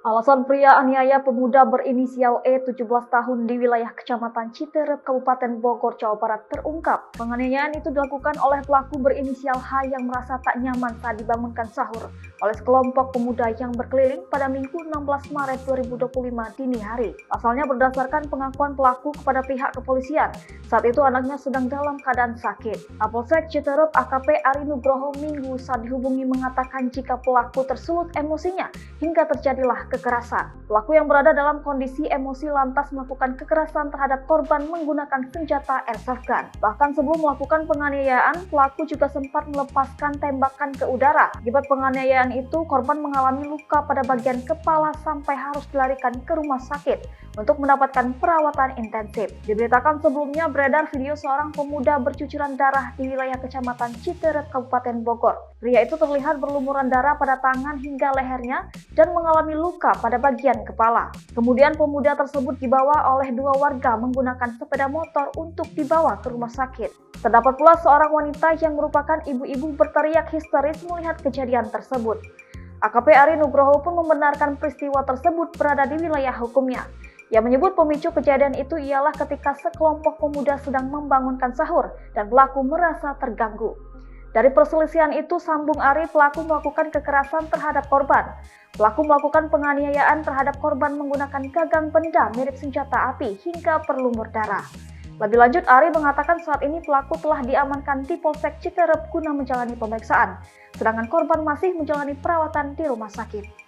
Alasan pria aniaya pemuda berinisial E 17 tahun di wilayah Kecamatan Citerep, Kabupaten Bogor, Jawa Barat terungkap. Penganiayaan itu dilakukan oleh pelaku berinisial H yang merasa tak nyaman saat dibangunkan sahur oleh sekelompok pemuda yang berkeliling pada Minggu 16 Maret 2025 dini hari. Pasalnya berdasarkan pengakuan pelaku kepada pihak kepolisian, saat itu anaknya sedang dalam keadaan sakit. Kapolsek Citerep AKP Ari Nugroho Minggu saat dihubungi mengatakan jika pelaku tersulut emosinya hingga terjadilah kekerasan. Pelaku yang berada dalam kondisi emosi lantas melakukan kekerasan terhadap korban menggunakan senjata airsoft gun. Bahkan sebelum melakukan penganiayaan, pelaku juga sempat melepaskan tembakan ke udara. Akibat penganiayaan itu, korban mengalami luka pada bagian kepala sampai harus dilarikan ke rumah sakit untuk mendapatkan perawatan intensif. Diberitakan sebelumnya beredar video seorang pemuda bercucuran darah di wilayah Kecamatan Citerep, Kabupaten Bogor. Pria itu terlihat berlumuran darah pada tangan hingga lehernya dan mengalami luka pada bagian kepala. Kemudian pemuda tersebut dibawa oleh dua warga menggunakan sepeda motor untuk dibawa ke rumah sakit. Terdapat pula seorang wanita yang merupakan ibu-ibu berteriak histeris melihat kejadian tersebut. AKP Ari Nugroho pun membenarkan peristiwa tersebut berada di wilayah hukumnya. Ia menyebut pemicu kejadian itu ialah ketika sekelompok pemuda sedang membangunkan sahur dan pelaku merasa terganggu. Dari perselisihan itu, sambung Ari, pelaku melakukan kekerasan terhadap korban. Pelaku melakukan penganiayaan terhadap korban menggunakan gagang benda mirip senjata api hingga berlumur darah. Lebih lanjut, Ari mengatakan saat ini pelaku telah diamankan di Polsek Citerep guna menjalani pemeriksaan, sedangkan korban masih menjalani perawatan di rumah sakit.